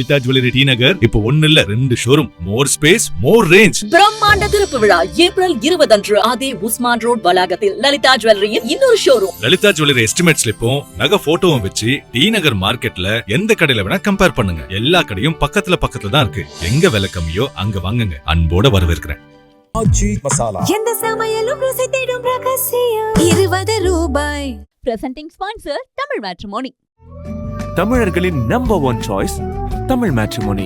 Lalitha jewellery T நகர் இப்போ 1 இல்ல 2 showroom, மோர் space மோர் range. பிரம்மாண்ட திறப்பு விழா ஏப்ரல் 20 அன்று அதே உஸ்மான் ரோட் வளாகத்தில் லலிதா ஜுவல்லரியின் இன்னொரு ஷோரூம். லலிதா ஜுவல்லரி எஸ்டிமேட் ஸ்லிப்பும் நகை போட்டோவும் வச்சு டி நகர் மார்க்கெட்ல எந்த கடையில வேணா கம்பேர் பண்ணுங்க. எல்லா கடையும் பக்கத்துல தான் இருக்கு. எங்க விலை கம்மியோ அங்க வாங்குங்க. அன்போட வரவேற்கிறேன். எந்த சமையலும் ருசி தேடும் ரகசியம் 20 ரூபாய். Presenting sponsor Tamil Matrimony. தமிழர்களின் நம்பர் 1 சாய்ஸ் தமிழ் மேட்ரிமோனி.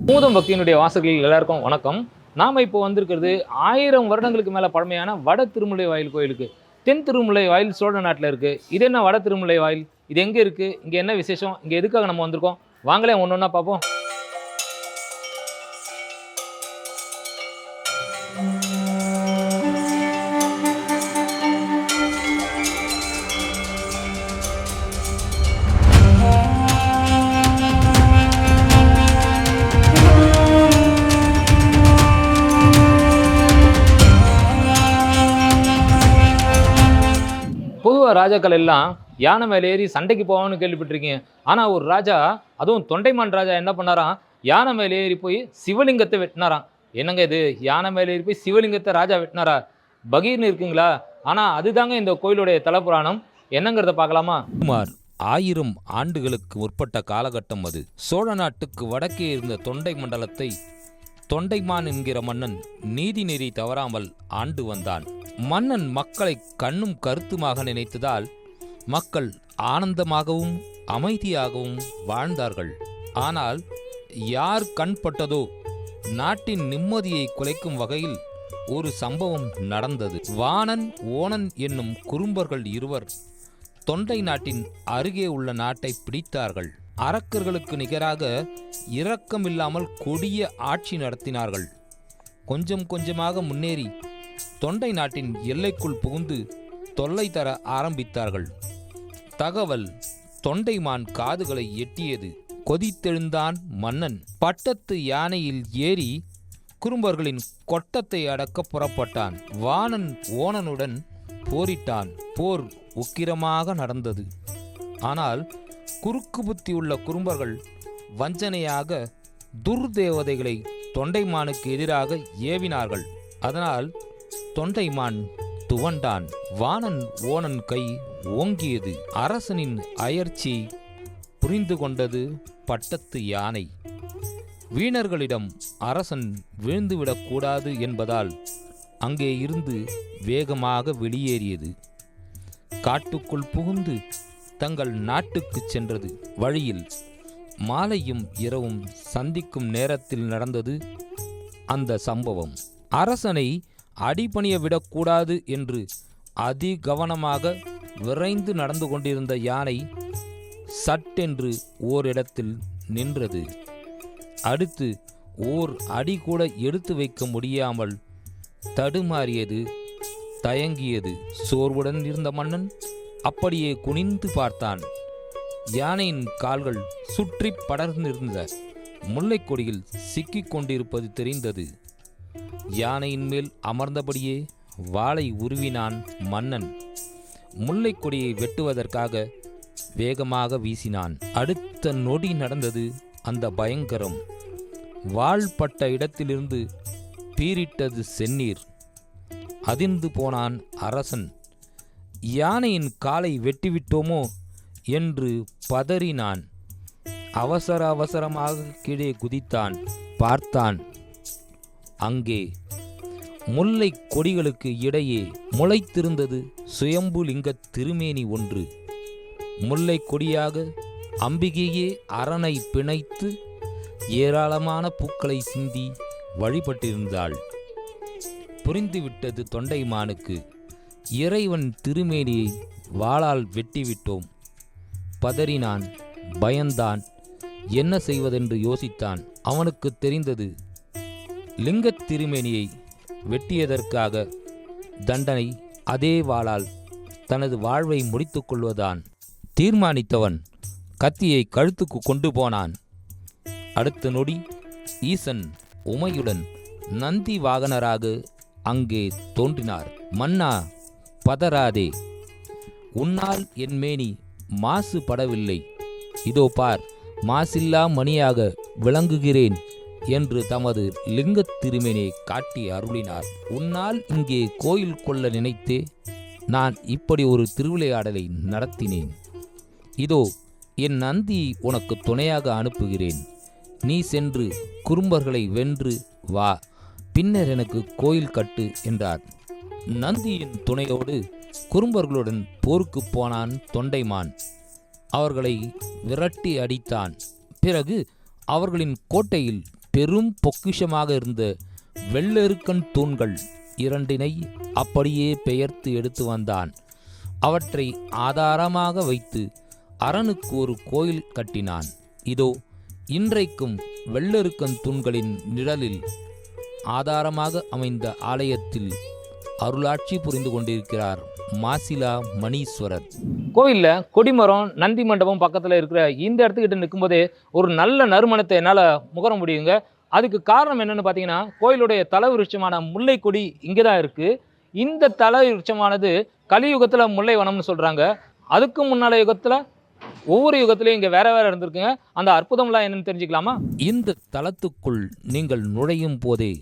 பூதம் பக்தியினுடைய வாசகர்கள் எல்லாருக்கும் வணக்கம். நாம் இப்போ வந்திருக்கிறது 1000 வருடங்களுக்கு மேலே பழமையான வட திருமுல்லை வாயில் கோயிலுக்கு. தென் திருமுல்லை வாயில் சோழ நாட்டில் இருக்குது. இது என்ன வட திருமுல்லை வாயில்? இது எங்கே இருக்குது? இங்கே என்ன விசேஷம்? இங்கே எதுக்காக நம்ம வந்திருக்கோம்? வாங்களே ஒன்று ஒன்றா பார்ப்போம். பொதுவாக ராஜாக்கள் எல்லாம் யானை மேலே ஏறி சண்டைக்கு போவான்னு கேள்விப்பட்டிருக்கீங்க. ஆனால் ஒரு ராஜா, அதுவும் தொண்டைமான் ராஜா என்ன பண்ணாராம், யானை மேலே ஏறி போய் சிவலிங்கத்தை வெட்டினாராம். என்னங்க இது, யானை மேலே ஏறி போய் சிவலிங்கத்தை ராஜா வெட்டினாரா? பகீர்னு இருக்குங்களா? ஆனால் அதுதாங்க இந்த கோயிலுடைய தலப்புராணம். என்னங்கிறத பார்க்கலாமா? சுமார் 1000 ஆண்டுகளுக்கு முற்பட்ட காலகட்டம் அது. சோழ நாட்டுக்கு வடக்கே இருந்த தொண்டை மண்டலத்தை தொண்டைமான் என்கிற மன்னன் நீதி நெறி தவறாமல் ஆண்டு வந்தான். மன்னன் மக்களை கண்ணும் கருத்துமாக நினைத்ததால் மக்கள் ஆனந்தமாகவும் அமைதியாகவும் வாழ்ந்தார்கள். ஆனால் யார் கண்பட்டதோ நாட்டின் நிம்மதியை குலைக்கும் வகையில் ஒரு சம்பவம் நடந்தது. வாணன் ஓணன் என்னும் குறும்பர்கள் இருவர் தொண்டை நாட்டின் அருகே உள்ள நாட்டை பிடித்தார்கள். அரக்கர்களுக்கு நிகராக இரக்கமில்லாமல் கொடிய ஆட்சி நடத்தினார்கள். கொஞ்சம் கொஞ்சமாக முன்னேறி தொண்டை நாட்டின் எல்லைக்குள் புகுந்து தொல்லை தர ஆரம்பித்தார்கள். தகவல் தொண்டைமான் காதுகளை எட்டியது. கொதித்தெழுந்தான் மன்னன். பட்டத்து யானையில் ஏறி குறும்பர்களின் கொட்டத்தை அடக்க புறப்பட்டான். வாணன் ஓணனுடன் போரிட்டான். போர் உக்கிரமாக நடந்தது. ஆனால் குறுக்கு புத்தி உள்ள குறும்பர்கள் வஞ்சனையாக துர்தேவதைகளை தொண்டைமானுக்கு எதிராக ஏவினார்கள். அதனால் தொண்டைமான் துவண்டான். வாணன் ஓணன் கை ஓங்கியது. அரசனின் அயற்சி புரிந்து கொண்டது பட்டத்து யானை. வீணர்களிடம் அரசன் விழுந்துவிடக்கூடாது என்பதால் அங்கே இருந்து வேகமாக வெளியேறியது. காட்டுக்குள் புகுந்து தங்கள் நாட்டுக்கு சென்றது. வழியில் மாலையும் இரவும் சந்திக்கும் நேரத்தில் நடந்தது அந்த சம்பவம். அரசனை அடிபணிய விடக்கூடாது என்று அதிகவனமாக விரைந்து நடந்து கொண்டிருந்த யானை சட்டென்று ஓரிடத்தில் நின்றது. அடுத்து ஓர் அடி கூட எடுத்து வைக்க முடியாமல் தடுமாறியது, தயங்கியது. சோர்வுடன் இருந்த மன்னன் அப்படியே குனிந்து பார்த்தான். யானையின் கால்கள் சுற்றி படர்ந்திருந்த முல்லைக்கொடியில் சிக்கிக் கொண்டிருப்பது தெரிந்தது. யானையின் மேல் அமர்ந்தபடியே வாளை உருவினான் மன்னன். முல்லைக்கொடியை வெட்டுவதற்காக வேகமாக வீசினான். அடுத்த நொடி நடந்தது அந்த பயங்கரம். வாள் பட்ட இடத்திலிருந்து பீரிட்டது செந்நீர். அதிர்ந்து போனான் அரசன். யானையின் காலை வெட்டிவிட்டோமோ என்று பதறினான். அவசர அவசரமாக கீழே குதித்தான். பார்த்தான். அங்கே முல்லை கொடிகளுக்கு இடையே முளைத்திருந்தது சுயம்புலிங்க திருமேனி ஒன்று. முல்லை கொடியாக அம்பிகையே அரணை பிணைத்து ஏராளமான பூக்களை சிந்தி வழிபட்டிருந்தாள். புரிந்துவிட்டது தொண்டைமானுக்கு. இறைவன் திருமேனியை வாளால் வெட்டிவிட்டோம். பதறினான், பயந்தான். என்ன செய்வதென்று யோசித்தான். அவனுக்கு தெரிந்தது, லிங்கத் திருமேனியை வெட்டியதற்காக தண்டனை அதே வாளால் தனது வாழ்வை முடித்துக் கொள்வதான். தீர்மானித்தவன் கத்தியை கழுத்துக்கு கொண்டு போனான். அடுத்த நொடி ஈசன் உமையுடன் நந்தி வாகனராக அங்கே தோன்றினார். மன்னா, பதறாதே, உன்னால் என் மேனி மாசுபடவில்லை. இதோ பார், மாசில்லா மணியாக விளங்குகிறேன் என்று தமது லிங்கத் திருமேனியை காட்டி அருளினார். உன்னால் இங்கே கோயில் கொள்ள நினைத்தே நான் இப்படி ஒரு திருவிளையாடலை நடத்தினேன். இதோ என் நந்தி உனக்கு துணையாக அனுப்புகிறேன். நீ சென்று குறும்பர்களை வென்று வா, பின்னர் எனக்கு கோயில் கட்டு என்றார். நந்தியின் துணையோடு குறும்பர்களுடன் போருக்கு போனான் தொண்டைமான். அவர்களை விரட்டி அடித்தான். பிறகு அவர்களின் கோட்டையில் பெரும் பொக்கிஷமாக இருந்த வெள்ளெருக்கன் தூண்கள் 2 அப்படியே பெயர்த்து எடுத்து வந்தான். அவற்றை ஆதாரமாக வைத்து அரணுக்கு ஒரு கோயில் கட்டினான். இதோ இன்றைக்கும் வெள்ளெருக்கன் தூண்களின் நிழலில் ஆதாரமாக அமைந்த ஆலயத்தில் அருளாட்சி புரிந்து கொண்டிருக்கிறார் மாசிலா மணீஸ்வரர். கோயிலில் கொடிமரம் நந்தி மண்டபம் பக்கத்தில் இருக்கிற இந்த இடத்துக்கிட்ட நிற்கும்போதே ஒரு நல்ல நறுமணத்தை என்னால் முகர முடியுங்க. அதுக்கு காரணம் என்னென்னு பார்த்தீங்கன்னா, கோயிலுடைய தல விருட்சமான முல்லை கொடி இங்கே தான் இருக்குது. இந்த தல விருட்சமானது கலியுகத்தில் முல்லை வனம்னு சொல்கிறாங்க. அதுக்கு முன்னால யுகத்தில் ஒவ்வொரு யுகத்திலையும் இங்கே வேற வேற இருந்திருக்குங்க. அந்த அற்புதம்லாம் என்னன்னு தெரிஞ்சுக்கலாமா? இந்த தலத்துக்குள் நீங்கள் நுழையும் போதே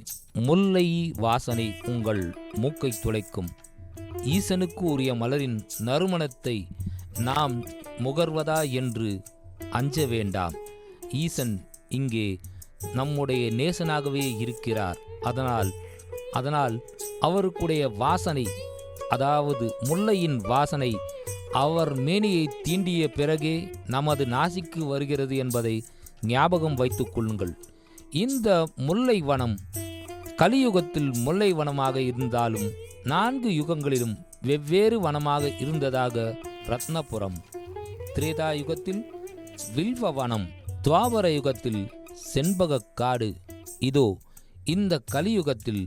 முல்லை வாசனை உங்கள் மூக்கை துளைக்கும். ஈசனுக்கு உரிய மலரின் நறுமணத்தை நாம் முகர்வதா என்று அஞ்ச வேண்டாம். ஈசன் இங்கே நம்முடைய நேசனாகவே இருக்கிறார். அதனால் அவருக்குடைய வாசனை, அதாவது முல்லையின் வாசனை அவர் மேனியை தீண்டிய பிறகே நமது நாசிக்கு வருகிறது என்பதை ஞாபகம் வைத்துக் கொள்ளுங்கள். இந்த முல்லை வனம் கலியுகத்தில் முல்லை வனமாக இருந்தாலும் 4 யுகங்களிலும் வெவ்வேறு வனமாக இருந்ததாக ரத்னபுரம், திரேதா யுகத்தில் வில்வ வனம், துவாபர யுகத்தில் செண்பகக்காடு, இதோ இந்த கலியுகத்தில்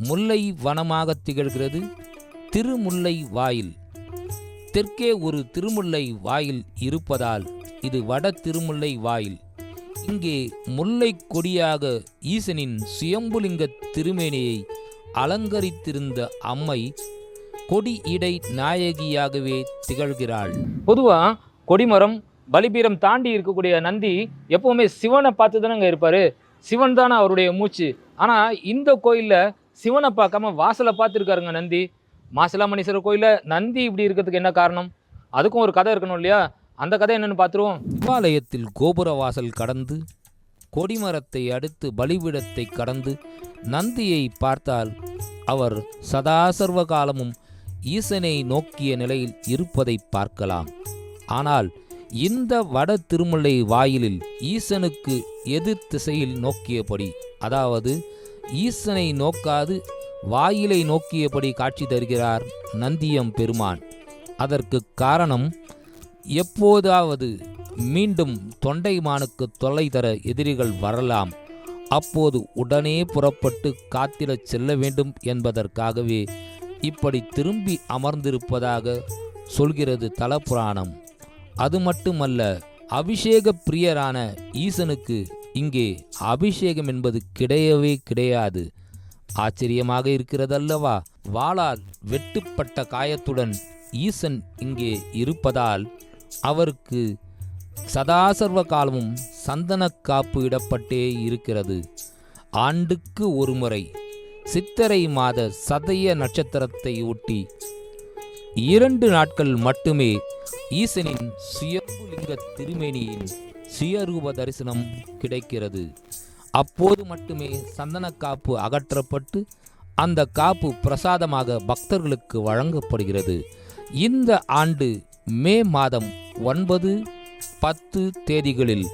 முல்லை வனமாக திகழ்கிறது திருமுல்லை வாயில். தெற்கே ஒரு திருமுல்லை வாயில் இருப்பதால் இது வட திருமுல்லை வாயில். இங்கே முல்லை கொடியாக ஈசனின் சுயம்புலிங்க திருமேனியை அலங்கரித்திருந்த அம்மை கொடி இடை நாயகியாகவே திகழ்கிறாள். பொதுவாக கொடிமரம் பலிபீரம் தாண்டி இருக்கக்கூடிய நந்தி எப்போவுமே சிவனை பார்த்து தானே அங்கே இருப்பார். சிவன் தானே அவருடைய மூச்சு. ஆனால் இந்த கோயிலில் சிவனை பார்க்காம வாசலை பார்த்துருக்காருங்க நந்தி. மாசிலா மணீஸ்வரர் கோயிலில் நந்தி இப்படி இருக்கிறதுக்கு என்ன காரணம்? அதுக்கும் ஒரு கதை இருக்கணும் இல்லையா? அந்த கதை என்னன்னு பார்த்துருவோம். சிவாலயத்தில் கோபுர வாசல் கடந்து கொடிமரத்தை அடுத்து பலிபீடத்தை கடந்து நந்தியை பார்த்தால் அவர் சதாசர்வ காலமும் ஈசனை நோக்கிய நிலையில் இருப்பதை பார்க்கலாம். ஆனால் இந்த வட திருமுல்லை வாயிலில் ஈசனுக்கு எதிர் திசையில் நோக்கியபடி, அதாவது ஈசனை நோக்காது வாயிலை நோக்கியபடி காட்சி தருகிறார் நந்தியம் பெருமான். அதற்கு காரணம், எப்போதாவது மீண்டும் தொண்டைமானுக்கு தொல்லை தர எதிரிகள் வரலாம், அப்போது உடனே புறப்பட்டு காத்திடச் செல்ல வேண்டும் என்பதற்காகவே இப்படி திரும்பி அமர்ந்திருப்பதாக சொல்கிறது தலபுராணம். அது மட்டுமல்ல, அபிஷேக பிரியரான ஈசனுக்கு இங்கே அபிஷேகம் என்பது கிடையவே கிடையாது. ஆச்சரியமாக இருக்கிறதல்லவா? வாளால் வெட்டுப்பட்ட காயத்துடன் ஈசன் இங்கே இருப்பதால் அவருக்கு சதாசர்வ காலமும் சந்தன காப்பு இடப்பட்டே இருக்கிறது. ஆண்டுக்கு ஒரு முறை சித்திரை மாத சதய நட்சத்திரத்தை ஒட்டி 2 நாட்கள் மட்டுமே ஈசனின் சுயம்புலிங்க திருமேனியின் சுயரூப தரிசனம் கிடைக்கிறது. அப்போது மட்டுமே சந்தன காப்பு அகற்றப்பட்டு அந்த காப்பு பிரசாதமாக பக்தர்களுக்கு வழங்கப்படுகிறது. இந்த ஆண்டு மே மாதம் 9, 10 தேதிகளில்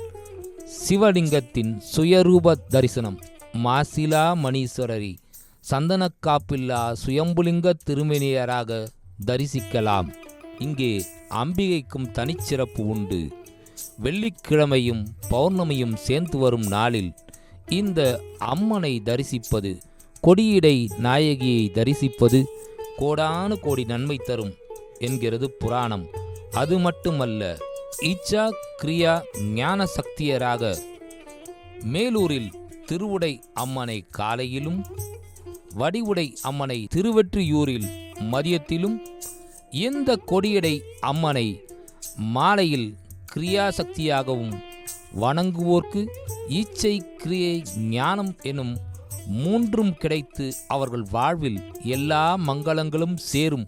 சிவலிங்கத்தின் சுயரூப தரிசனம் மாசிலா மணீஸ்வரரை சந்தனக்காப்பில்லா சுயம்புலிங்க திருமேனியராக தரிசிக்கலாம். இங்கே அம்பிகைக்கும் தனிச்சிறப்பு உண்டு. வெள்ளிக்கிழமையும் பௌர்ணமியும் சேர்ந்து வரும் நாளில் இந்த அம்மனை தரிசிப்பது, கொடியிடை நாயகியை தரிசிப்பது கோடானு கோடி நன்மை தரும் என்கிறது புராணம். அது மட்டுமல்ல, இச்சா கிரியா ஞான சக்தியராக மேலூரில் திருவுடை அம்மனை காலையிலும், வடிவுடை அம்மனை திருவெற்றியூரில் மதியத்திலும், இந்த கொடியடை அம்மனை மாலையில் கிரியாசக்தியாகவும் வணங்குவோர்க்கு ஈச்சை கிரியை ஞானம் எனும் மூன்றும் கிடைத்து அவர்கள் வாழ்வில் எல்லா மங்களங்களும் சேரும்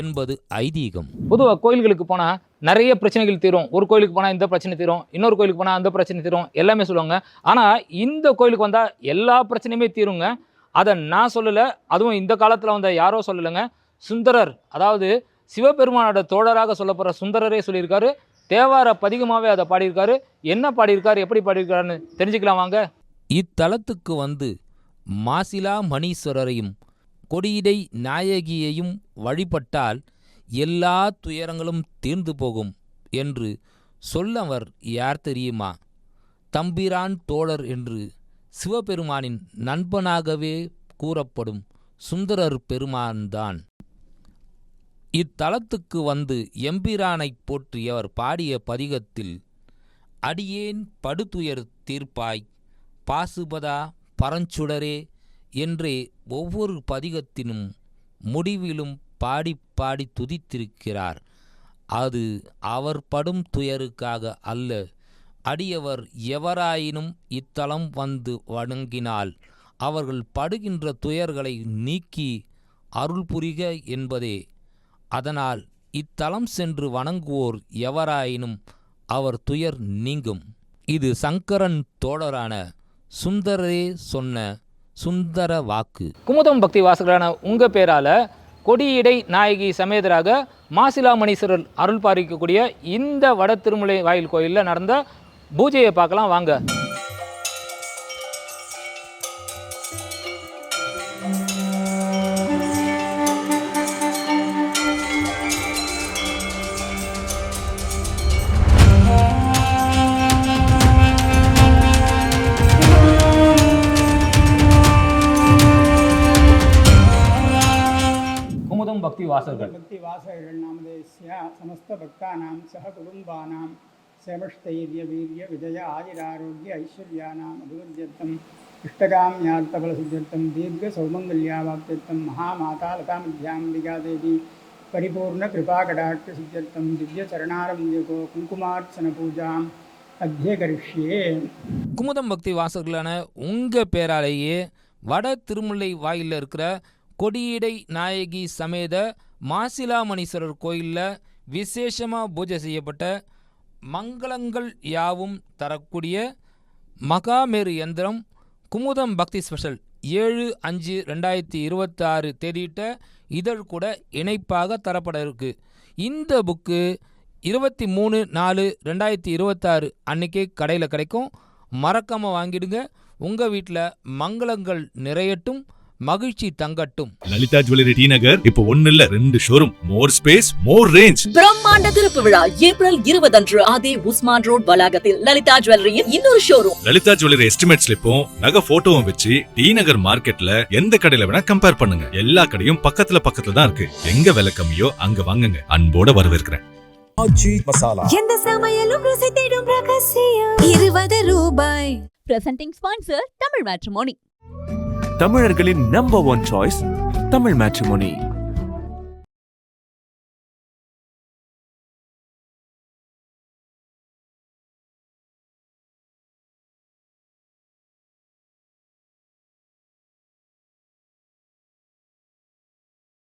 என்பது ஐதீகம். பொதுவாக கோயில்களுக்கு போனால் நிறைய பிரச்சனைகள் தீரும். ஒரு கோயிலுக்கு போனால் இந்த பிரச்சனை தீரும், இன்னொரு கோயிலுக்கு போனால் அந்த பிரச்சனை தீரும், எல்லாமே சொல்லுவாங்க. ஆனால் இந்த கோயிலுக்கு வந்தால் எல்லா பிரச்சனையுமே தீருங்க. அதை நான் சொல்லலை, அதுவும் இந்த காலத்தில் வந்த யாரோ சொல்லலைங்க. சுந்தரர், அதாவது சிவபெருமானோட தோழராக சொல்லப்படுற சுந்தரரே சொல்லியிருக்காரு. தேவார பதிகமாகவே அதை பாடியிருக்காரு. என்ன பாடியிருக்காரு, எப்படி பாடியிருக்காருன்னு தெரிஞ்சுக்கலாம் வாங்க. இத்தலத்துக்கு வந்து மாசிலா மணீஸ்வரரையும் கொடியிடை நாயகியையும் வழிபட்டால் எல்லா துயரங்களும் தீர்ந்து போகும் என்று சொல்லவர் யார் தெரியுமா? தம்பிரான் தோழர் என்று சிவபெருமானின் நண்பனாகவே கூறப்படும் சுந்தரர் பெருமான்தான். இத்தலத்துக்கு வந்து எம்பிரானைப் போற்றியவர் பாடிய பதிகத்தில் அடியேன் படுதுயர் தீர்ப்பாய் பாசுபதா பரஞ்சுடரே என்றே ஒவ்வொரு பதிகத்தினும் முடிவிலும் பாடி பாடி துதித்திருக்கிறார். அது அவர் படும் துயருக்காக அல்ல. அடியவர் எவராயினும் இத்தலம் வந்து வணங்கினால் அவர்கள் படுகின்ற துயர்களை நீக்கி அருள் புரிக என்பதே. அதனால் இத்தலம் சென்று வணங்குவோர் எவராயினும் அவர் துயர் நீங்கும். இது சங்கரன் தோழரான சுந்தரரே சொன்ன சுந்தர வாக்கு. குமுதம் பக்தி வாசகரான உங்கள் பேரால் கொடியிடை நாயகி சமேதராக மாசிலாமணீஸ்வரர் அருள் பாலிக்கக்கூடிய இந்த வட திருமலை வாயில் கோயிலில் நடந்த பூஜையை பார்க்கலாம் வாங்க. பக்தி வாசகர்கள் நாமதேஸ்ய சமஸ்த பக்தானாம் சக குடும்பானாம் சேமஸ்தைரிய வீரிய விஜய ஆயுராரோக்கிய ஐஸ்வர்யானாம் அபிவருத்தியர்த்தம் இஷ்டகாம்யார்த்தபல சித்தியர்த்தம் தீர்க்க சௌமங்கல்யாவாப்தியர்த்தம் மகாமாதா லதாமத்யாம்பிகா தேவி பரிபூர்ண கிருபாகடாட்ச சித்தியர்த்தம் திவ்ய சரணாரம்யகோ குங்குமார்ச்சன பூஜாம் அத்தியகரிஷ்யே. குமுதம் பக்தி வாசகர்களான உங்கள் பேராலேயே வட திருமுல்லை வாயிலில் இருக்கிற கொடியிடை நாயகி சமேத மாசிலாமணீஸ்வரர் கோயிலில் விசேஷமாக பூஜை செய்யப்பட்ட மங்களங்கள் யாவும் தரக்கூடிய மகாமேரு யந்திரம் குமுதம் பக்தி ஸ்பெஷல் 7/5/2026 தேதியிட்ட இதழ் கூட இணைப்பாக தரப்பட இருக்கு. இந்த புக்கு 23/4/2026 அன்னைக்கே கடையில் கிடைக்கும். மறக்காமல் வாங்கிடுங்க. உங்கள் வீட்டில் மங்களங்கள் நிறையட்டும், மகிழ்ச்சி தங்கட்டும். லலிதா ஜுவல்லரி டி நகர் இப்போ 1 இல்ல 2 ஷோரூம், மோர் ஸ்பேஸ் மோர் ரேஞ்ச். பிரம்மாண்ட திறப்பு விழா ஏப்ரல் 20 அன்று அதே உஸ்மான் ரோட் வளாகத்தில் லலிதா ஜுவல்லரியின் இன்னொரு ஷோரூம். லலிதா ஜுவல்லரி எஸ்டிமேட் ஸ்லிப்பும் நகை போட்டோவும் வச்சு டி நகர் மார்க்கெட்ல எந்த கடையில வேணா கம்பேர் பண்ணுங்க. எல்லா கடையும் பக்கத்துல தான் இருக்கு. எங்க விலை கம்மியோ அங்க வாங்குங்க. அன்போட வரவேற்கிறேன். எந்த சமையலும் ருசி தேடும் ரகசியம் 20 ரூபாய். Presenting sponsor Tamil Matrimony. தமிழர்களின் number one choice Tamil matrimony.